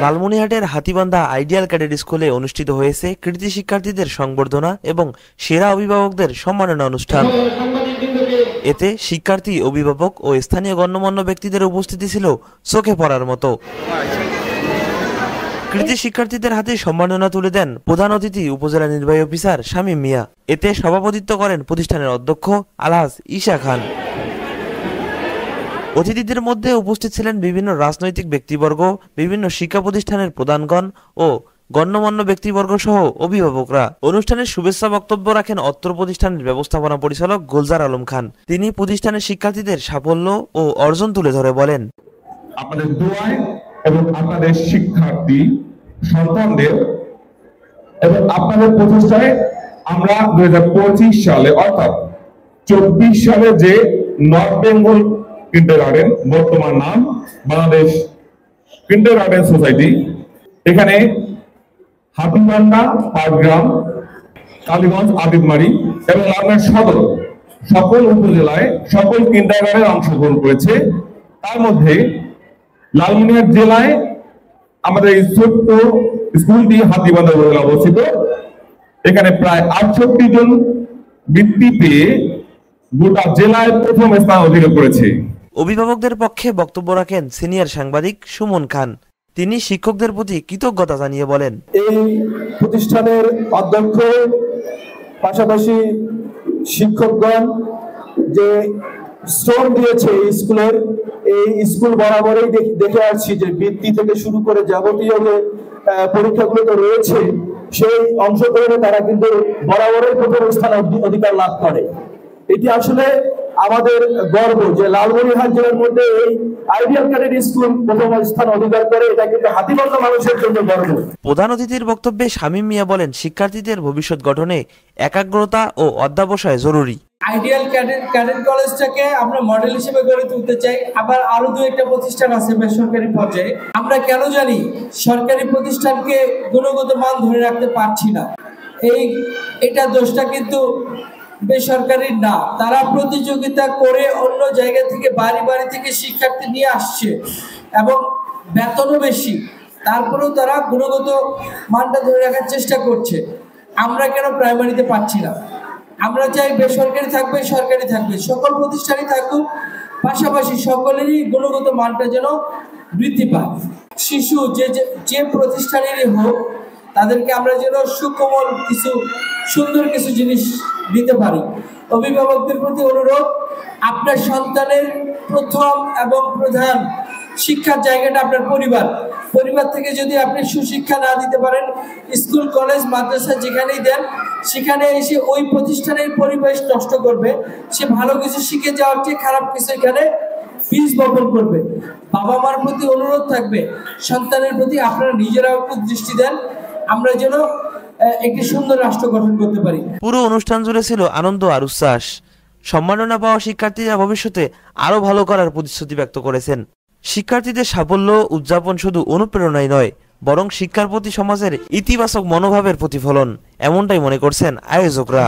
লালমনিরহাটের Hatibandha ideal cadet স্কুলে অনুষ্ঠিত হয়েছে কৃতি শিক্ষার্থীদের সংবর্ধনা এবং সেরা অভিভাবকদের সম্মাননা অনুষ্ঠান। এতে শিক্ষার্থী, অভিভাবক ও স্থানীয় গণ্যমান্য ব্যক্তিদের উপস্থিতি ছিল চোখে পড়ার মতো। কৃতি শিক্ষার্থীদের হাতে সম্মাননা তুলে দেন প্রধান অতিথি উপজেলা নির্বাহী অফিসার শামীম মিয়া। এতে সভাপতিত্ব করেন প্রতিষ্ঠানের অধ্যক্ষ আলহাজ ঈশা খান। অতিথিদের মধ্যে উপস্থিত ছিলেন বিভিন্ন রাজনৈতিক ব্যক্তিবর্গ, বিভিন্ন শিক্ষা প্রতিষ্ঠানের প্রধানগণ ও গণ্যমান্য ব্যক্তিবর্গ সহ অভিভাবকরা। অনুষ্ঠানের শুভেচ্ছা বক্তব্য রাখেন অত্র প্রতিষ্ঠানের ব্যবস্থাপনা পরিচালক গুলজার আলম খান। তিনি প্রতিষ্ঠানের শিক্ষার্থীদের সাফল্য ও অর্জন তুলে ধরে বলেন, আপনাদের দোয়ায় এবং আপনাদের শিক্ষার্থী সন্তানদের এবং আপনাদের প্রচেষ্টায় আমরা 2025 সালে অর্থাৎ 24 সালে যে নর্থ বেঙ্গল কিন্ডারগার্টেন, বর্তমান নাম বাংলাদেশ কিন্ডারগার্টেন সোসাইটি, এখানে হাতিবান্ধা, পাটগ্রাম, কালীগঞ্জ, আদিতমারি এবং লালমনিরহাট সদর সকল উপজেলায় সকল কিন্ডারগার্টেন অংশগ্রহণ করেছে। তার মধ্যে লালমনিরহাট জেলায় আমাদের এই ছোট্ট স্কুলটি হাতিবান্ধা উপজেলায় অবস্থিত। এখানে প্রায় 68 জন বৃত্তি পেয়ে গোটা জেলায় প্রথম স্থান অধিকার করেছে। অভিভাবকদের পক্ষে বক্তব্য রাখেন সিনিয়র সাংবাদিক সুমন খান। তিনি শিক্ষকদের প্রতি কৃতজ্ঞতা জানিয়ে বলেন, এই প্রতিষ্ঠানের অধ্যক্ষ পাশাপাশি শিক্ষকগণ যে শ্রম দিয়েছে স্কুলের, এই স্কুল বরাবরই দেখে আসছি যে বৃত্তি থেকে শুরু করে যাবতীয় যে পরীক্ষাগুলো তো রয়েছে, সেই অংশগ্রহণে তারা কিন্তু বরাবরই প্রথম স্থান অধিকার লাভ করে। এটি আসলে আমাদের গর্ব যে লালমনিরহাট জেলার মধ্যে এই আইডিয়াল ক্যাডেট স্কুল প্রথম স্থান অধিকার করে। এটা কিন্তু হাতিবান্ধা মানুষের জন্য গর্ব। প্রধান অতিথির বক্তব্যে শামীম মিয়া বলেন, শিক্ষার্থীদের ভবিষ্যৎ গঠনে একাগ্রতা ও অধ্যবসায় জরুরি। আইডিয়াল ক্যাডেট কলেজটাকে আমরা মডেল হিসেবে গড়ে তুলতে চাই। আবার আরো দু একটা প্রতিষ্ঠান আছে বেসরকারি পর্যায়ে। আমরা কেন জানি সরকারি প্রতিষ্ঠানকে গুণগত মান ধরে রাখতে পারছি না, এটা দোষটা কিন্তু বেসরকারির না। তারা প্রতিযোগিতা করে অন্য জায়গা থেকে বাড়ি থেকে শিক্ষার্থী নিয়ে আসছে এবং বেতনও বেশি, তারপরেও তারা গুণগত মানটা ধরে রাখার চেষ্টা করছে। আমরা কেন প্রাইমারিতে পাচ্ছি না? আমরা চাই বেসরকারি থাকবে, সরকারি থাকবে, সকল প্রতিষ্ঠানই থাকুক, পাশাপাশি সকলেরই গুণগত মানটা যেন বৃদ্ধি পায়। শিশু যে প্রতিষ্ঠানেরই হোক, তাদেরকে আমরা যেন সুকোমল কিছু সুন্দর কিছু জিনিস দিতে পারি। অভিভাবকদের প্রতি অনুরোধ, আপনার সন্তানের প্রথম এবং প্রধান শিক্ষার জায়গাটা আপনার পরিবার থেকে যদি আপনি সুশিক্ষা না দিতে পারেন, স্কুল, কলেজ, মাদ্রাসা যেখানেই দেন, সেখানে এসে ওই প্রতিষ্ঠানের পরিবেশ নষ্ট করবে। সে ভালো কিছু শিখে যাওয়ার চেয়ে খারাপ কিছু এখানে বীজ বপন করবে। বাবা মার প্রতি অনুরোধ থাকবে, সন্তানের প্রতি আপনারা নিজেরাও একটু দৃষ্টি দেন, আমরা যেন একটি সুন্দর রাষ্ট্র গঠন করতে পারি। পুরো অনুষ্ঠান জুড়ে ছিল আনন্দ আর উচ্ছ্বাস। সম্মাননা পাওয়া শিক্ষার্থীরা ভবিষ্যতে আরো ভালো করার প্রতিশ্রুতি ব্যক্ত করেছেন। শিক্ষার্থীদের সাফল্য উদযাপন শুধু অনুপ্রেরণাই নয়, বরং শিক্ষার প্রতি সমাজের ইতিবাচক মনোভাবের প্রতিফলন, এমনটাই মনে করছেন আয়োজকরা।